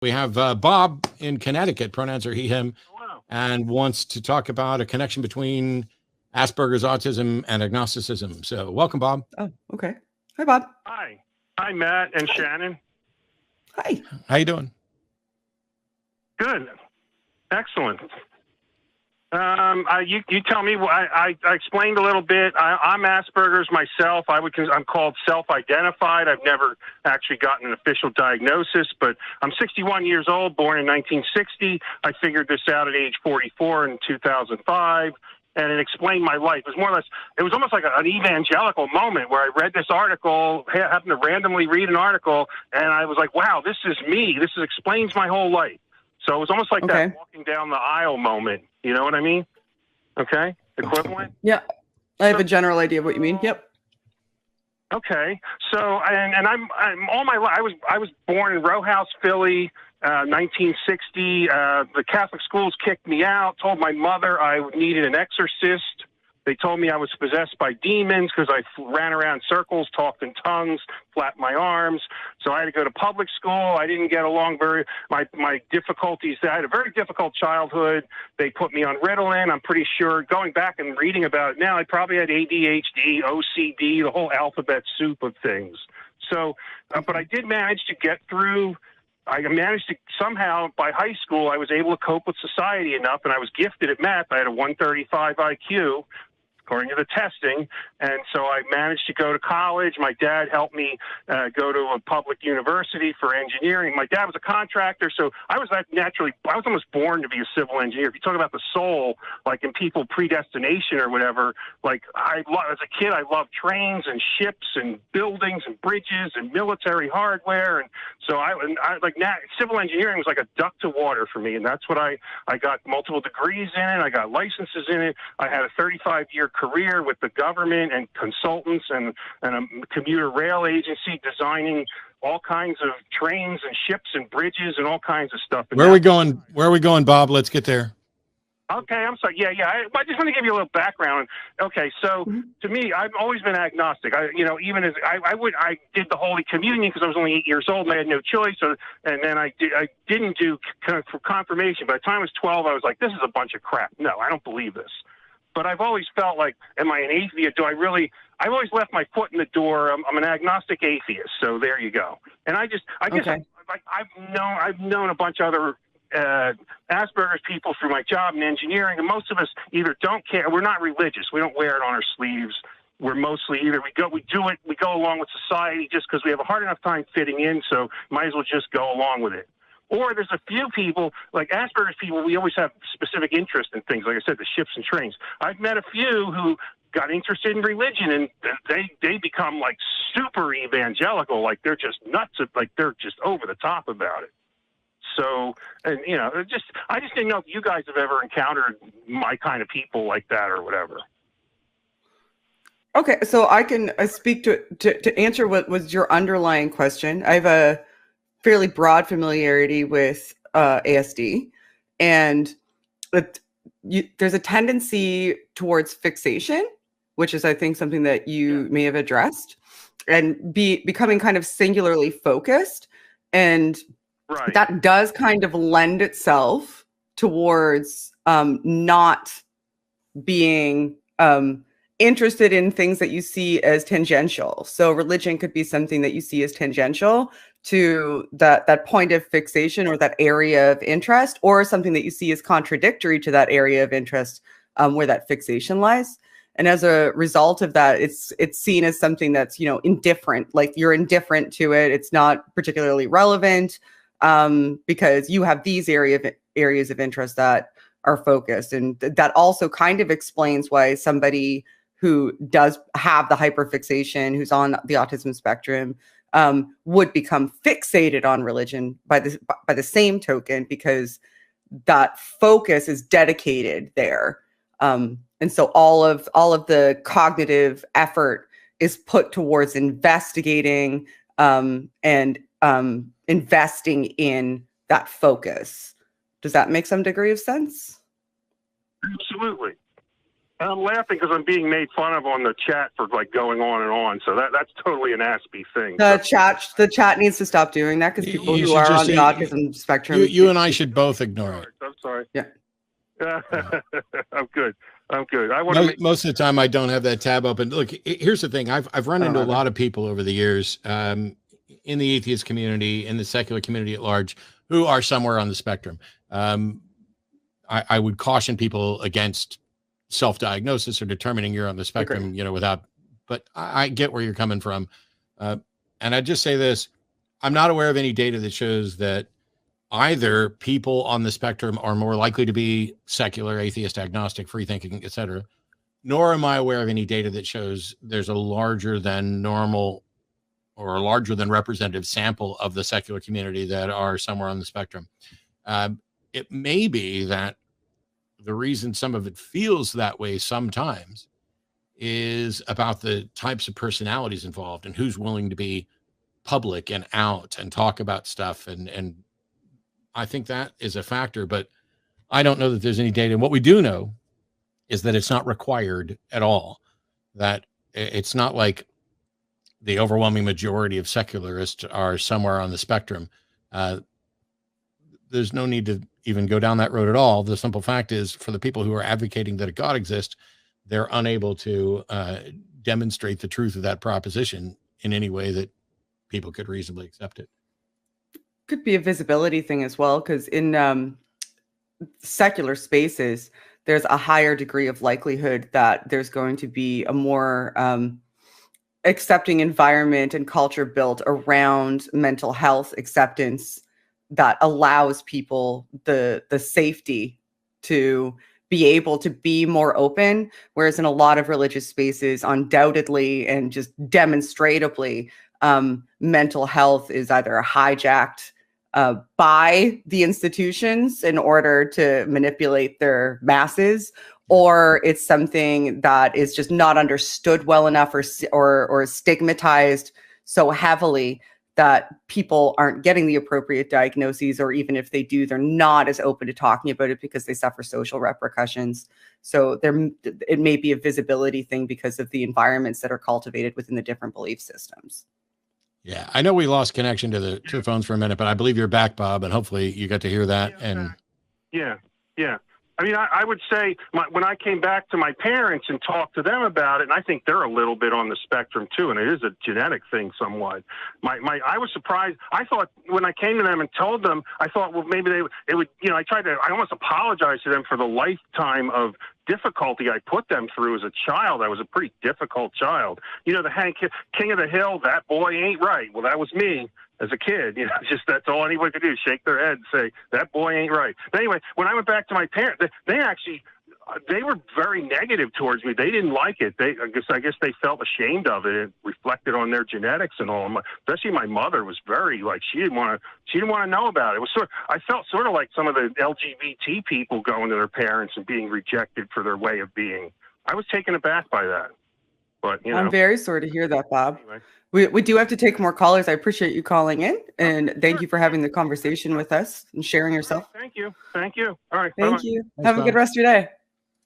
We have Bob in Connecticut, pronouns are he, him, Hello. and wants to talk about a connection between Asperger's, autism, and agnosticism. So welcome, Bob. Oh, okay. Hi, Bob. Hi. Hi, Matt and Shannon. Hi. How you doing? Good. Excellent. You tell me. I explained a little bit. I'm Asperger's myself. I'm called self-identified. I've never actually gotten an official diagnosis, but I'm 61 years old, born in 1960. I figured this out at age 44 in 2005, and it explained my life. It was almost like an evangelical moment where I read this article, happened to randomly read an article, and I was like, wow, this is me. This explains my whole life. So it was almost like that walking down the aisle moment. You know what I mean? Okay. Equivalent? Yeah. I have a general idea of what you mean. Yep. Okay. So, and I'm all my life, I was born in Row House, Philly, 1960. The Catholic schools kicked me out, told my mother I needed an exorcist. They told me I was possessed by demons because I ran around in circles, talked in tongues, flapped my arms. So I had to go to public school. I didn't get along my difficulties. I had a very difficult childhood. They put me on Ritalin. I'm pretty sure, going back and reading about it now, I probably had ADHD, OCD, the whole alphabet soup of things. So, but I did manage to get through. I managed to somehow, by high school, I was able to cope with society enough, and I was gifted at math. I had a 135 IQ. According to the testing, and so I managed to go to college. My dad helped me go to a public university for engineering. My dad was a contractor, so I was almost born to be a civil engineer. If you talk about the soul, like in people predestination or whatever, like as a kid, I loved trains and ships and buildings and bridges and military hardware, and so I civil engineering was like a duck to water for me, and that's what I got multiple degrees in it. I got licenses in it. I had a 35-year career with the government and consultants and a commuter rail agency designing all kinds of trains and ships and bridges and all kinds of stuff. Where are we going? Where are we going, Bob? Let's get there. Okay, I'm sorry. Yeah. I just want to give you a little background. Okay, so to me, I've always been agnostic. Even as I did the Holy Communion because I was only 8 years old and I had no choice. And then I didn't do for confirmation. By the time I was 12, I was like, this is a bunch of crap. No, I don't believe this. But I've always felt like, am I an atheist? I've always left my foot in the door. I'm an agnostic atheist. So there you go. And I guess I've known a bunch of other Asperger's people through my job in engineering, and most of us either don't care. We're not religious. We don't wear it on our sleeves. We're mostly either we go along with society just because we have a hard enough time fitting in. So might as well just go along with it. Or there's a few people, like Asperger's people, we always have specific interest in things. Like I said, the ships and trains. I've met a few who got interested in religion, and they become like super evangelical. Like they're just nuts. Like they're just over the top about it. So, and I just didn't know if you guys have ever encountered my kind of people like that or whatever. Okay, so I can speak to answer what was your underlying question. I have a fairly broad familiarity with ASD, and there's a tendency towards fixation, which is, I think, something that you may have addressed, and becoming kind of singularly focused, and that does kind of lend itself towards not being interested in things that you see as tangential. So religion could be something that you see as tangential to that point of fixation or that area of interest, or something that you see as contradictory to that area of interest where that fixation lies. And as a result of that, it's seen as something that's, indifferent, like you're indifferent to it. It's not particularly relevant because you have these areas of interest that are focused. And that also kind of explains why somebody who does have the hyperfixation, who's on the autism spectrum, would become fixated on religion by the same token, because that focus is dedicated there. And so all of the cognitive effort is put towards investigating and investing in that focus. Does that make some degree of sense? Absolutely. And I'm laughing because I'm being made fun of on the chat for like going on and on. So that's totally an Aspie thing. The chat needs to stop doing that because people who are on the autism spectrum. You and I should both ignore it. I'm sorry. Yeah. I'm good. I'm good. I want to most of the time I don't have that tab open. Look, here's the thing. I've run into a lot of people over the years in the atheist community, in the secular community at large, who are somewhere on the spectrum. I would caution people against self-diagnosis or determining you're on the spectrum, without, but I get where you're coming from. And I just say this, I'm not aware of any data that shows that either people on the spectrum are more likely to be secular, atheist, agnostic, free thinking, etc., nor am I aware of any data that shows there's a larger than normal or a larger than representative sample of the secular community that are somewhere on the spectrum. It may be that the reason some of it feels that way sometimes is about the types of personalities involved and who's willing to be public and out and talk about stuff. And I think that is a factor, but I don't know that there's any data. And what we do know is that it's not required at all, that it's not like the overwhelming majority of secularists are somewhere on the spectrum. There's no need to even go down that road at all. The simple fact is, for the people who are advocating that a God exists, they're unable to demonstrate the truth of that proposition in any way that people could reasonably accept it. Could be a visibility thing as well, because in secular spaces, there's a higher degree of likelihood that there's going to be a more accepting environment and culture built around mental health acceptance that allows people the safety to be able to be more open. Whereas in a lot of religious spaces, undoubtedly and just demonstrably, mental health is either hijacked by the institutions in order to manipulate their masses, or it's something that is just not understood well enough or stigmatized so heavily that people aren't getting the appropriate diagnoses, or even if they do, they're not as open to talking about it because they suffer social repercussions. So it may be a visibility thing because of the environments that are cultivated within the different belief systems. Yeah, I know we lost connection to the phones for a minute, but I believe you're back, Bob, and hopefully you got to hear that. Yeah. I mean, I would say when I came back to my parents and talked to them about it, and I think they're a little bit on the spectrum too, and it is a genetic thing somewhat. I was surprised. I thought when I came to them and told them, I thought, well, maybe they would, I almost apologized to them for the lifetime of difficulty I put them through as a child. I was a pretty difficult child. The Hank King of the Hill, that boy ain't right. Well, that was me as a kid. Just that's all anyone could do, shake their head and say, that boy ain't right. But anyway, when I went back to my parents, they were very negative towards me. They didn't like it. I guess they felt ashamed of it. It reflected on their genetics and all. Especially my mother was very she didn't want to know about it. It was I felt sort of like some of the LGBT people going to their parents and being rejected for their way of being. I was taken aback by that. But I'm very sorry to hear that, Bob. Anyway. We do have to take more callers. I appreciate you calling in, and thank you for having the conversation with us and sharing yourself. Thank you. All right. Thank you. Have a good rest of your day.